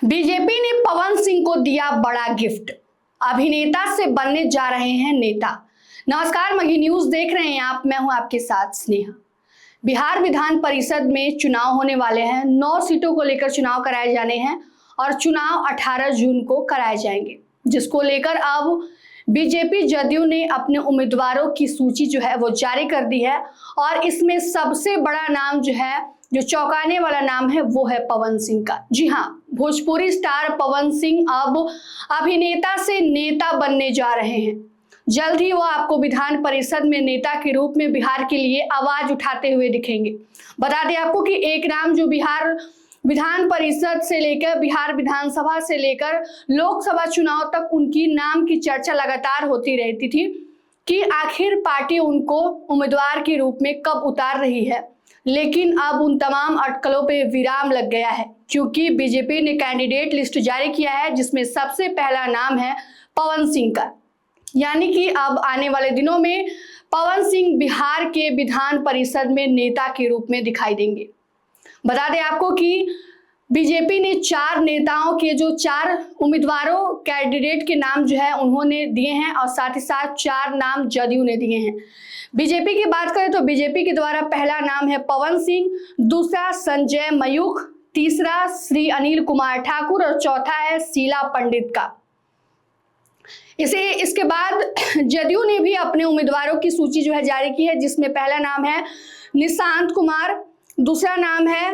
BJP ने पवन सिंह को दिया बड़ा गिफ्ट। अभिनेता से बनने जा रहे हैं नेता। नमस्कार, मगी न्यूज देख रहे हैं आप। मैं हूं आपके साथ स्नेहा। बिहार विधान परिषद में चुनाव होने वाले हैं। 9 सीटों को लेकर चुनाव कराए जाने हैं और चुनाव 18 जून को कराए जाएंगे, जिसको लेकर अब बीजेपी जदयू ने अपने उम्मीदवारों की सूची जो है वो जारी कर दी है। और इसमें सबसे बड़ा नाम जो चौंकाने वाला नाम है वो है पवन सिंह का। जी हाँ, भोजपुरी स्टार पवन सिंह अब अभिनेता से नेता बनने जा रहे हैं। जल्द ही वो आपको विधान परिषद में नेता के रूप में बिहार के लिए आवाज उठाते हुए दिखेंगे। बता दें आपको कि एक नाम जो बिहार विधान परिषद से लेकर बिहार विधानसभा से लेकर लोकसभा चुनाव तक उनकी नाम की चर्चा लगातार होती रहती थी कि आखिर पार्टी उनको उम्मीदवार के रूप में कब उतार रही है। लेकिन अब उन तमाम अटकलों पे विराम लग गया है, क्योंकि बीजेपी ने कैंडिडेट लिस्ट जारी किया है, जिसमें सबसे पहला नाम है पवन सिंह का। यानी कि अब आने वाले दिनों में पवन सिंह बिहार के विधान परिषद में नेता के रूप में दिखाई देंगे। बता दें आपको कि बीजेपी ने 4 नेताओं के जो 4 उम्मीदवारों कैंडिडेट के नाम जो है उन्होंने दिए हैं और साथ ही साथ 4 नाम जदयू ने दिए हैं। बीजेपी की बात करें तो बीजेपी के द्वारा पहला नाम है पवन सिंह, दूसरा संजय मयूख, तीसरा श्री अनिल कुमार ठाकुर और चौथा है शीला पंडित का। इसके बाद जदयू ने भी अपने उम्मीदवारों की सूची जो है जारी की है, जिसमें पहला नाम है निशांत कुमार, दूसरा नाम है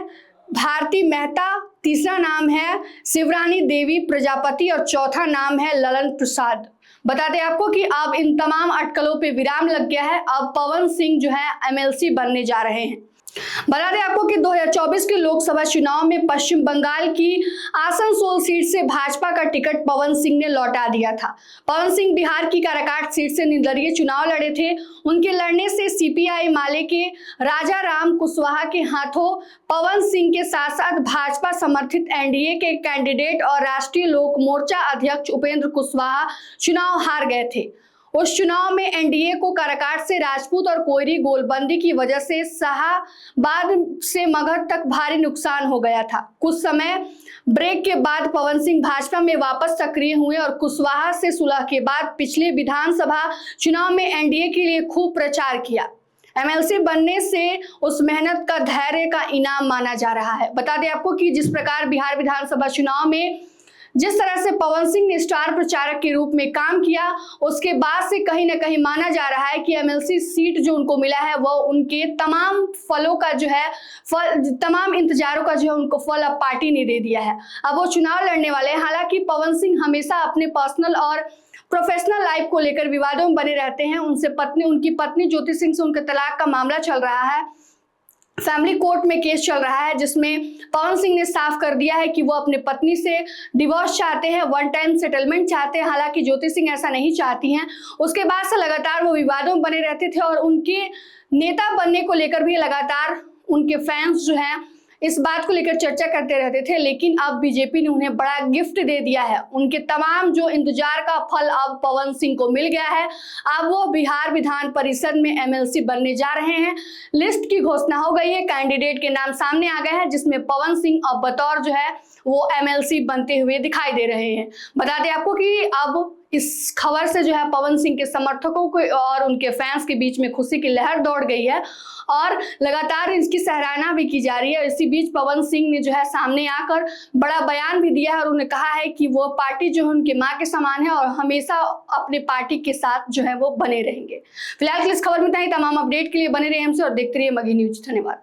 भारती मेहता, तीसरा नाम है शिवरानी देवी प्रजापति और चौथा नाम है ललन प्रसाद। बता दें आपको कि अब इन तमाम अटकलों पे विराम लग गया है। अब पवन सिंह जो है एमएलसी बनने जा रहे हैं। बता दें आपको कि 2024 के लोकसभा चुनाव में पश्चिम बंगाल की आसनसोल सीट से भाजपा का टिकट पवन सिंह ने लौटा दिया था। पवन सिंह बिहार की काराकाट सीट से निर्दलीय चुनाव लड़े थे। उनके लड़ने से सीपीआई माले के राजा राम कुशवाहा के हाथों पवन सिंह के साथ साथ भाजपा समर्थित एनडीए के कैंडिडेट और राष्ट्रीय लोक मोर्चा अध्यक्ष उपेंद्र कुशवाहा चुनाव हार गए थे। उस चुनाव में एनडीए को काराकाट से राजपूत और कोयरी गोलबंदी की वजह से शाहाबाद से मगध तक भारी नुकसान हो गया था। कुछ समय ब्रेक के बाद पवन सिंह भाजपा में वापस सक्रिय हुए और कुशवाहा से सुलह के बाद पिछले विधानसभा चुनाव में एनडीए के लिए खूब प्रचार किया। एमएलसी बनने से उस मेहनत का धैर्य का इनाम माना जा रहा है। बता दें आपको कि जिस प्रकार बिहार विधानसभा चुनाव में जिस तरह से पवन सिंह ने स्टार प्रचारक के रूप में काम किया, उसके बाद से कहीं ना कहीं माना जा रहा है कि एमएलसी सीट जो उनको मिला है वो उनके तमाम फलों का जो है तमाम इंतजारों का जो है उनको फल अब पार्टी ने दे दिया है। अब वो चुनाव लड़ने वाले हैं। हालांकि पवन सिंह हमेशा अपने पर्सनल और प्रोफेशनल लाइफ को लेकर विवादों में बने रहते हैं। उनकी पत्नी ज्योति सिंह से उनके तलाक का मामला चल रहा है। फैमिली कोर्ट में केस चल रहा है, जिसमें पवन सिंह ने साफ कर दिया है कि वो अपने पत्नी से डिवोर्स चाहते हैं, 1 टाइम सेटलमेंट चाहते हैं। हालांकि ज्योति सिंह ऐसा नहीं चाहती हैं। उसके बाद से लगातार वो विवादों में बने रहते थे और उनके नेता बनने को लेकर भी लगातार उनके फैंस जो हैं इस बात को लेकर चर्चा करते रहते थे। लेकिन अब बीजेपी ने उन्हें बड़ा गिफ्ट दे दिया है। उनके तमाम जो इंतजार का फल अब पवन सिंह को मिल गया है। अब वो बिहार विधान परिषद में एमएलसी बनने जा रहे हैं। लिस्ट की घोषणा हो गई है, कैंडिडेट के नाम सामने आ गए हैं, जिसमें पवन सिंह अब बतौर जो है वो एमएलसी बनते हुए दिखाई दे रहे हैं। बता दें आपको कि अब इस खबर से जो है पवन सिंह के समर्थकों को और उनके फैंस के बीच में खुशी की लहर दौड़ गई है और लगातार इसकी सराहना भी की जा रही है। इसी बीच पवन सिंह ने जो है सामने आकर बड़ा बयान भी दिया है और उन्होंने कहा है कि वो पार्टी जो है उनकी मां के समान है और हमेशा अपने पार्टी के साथ जो है वो बने रहेंगे। फिलहाल इस खबर में इतना ही। तमाम अपडेट के लिए बने रहिए हमसे और देखते रहिए मगी न्यूज। धन्यवाद।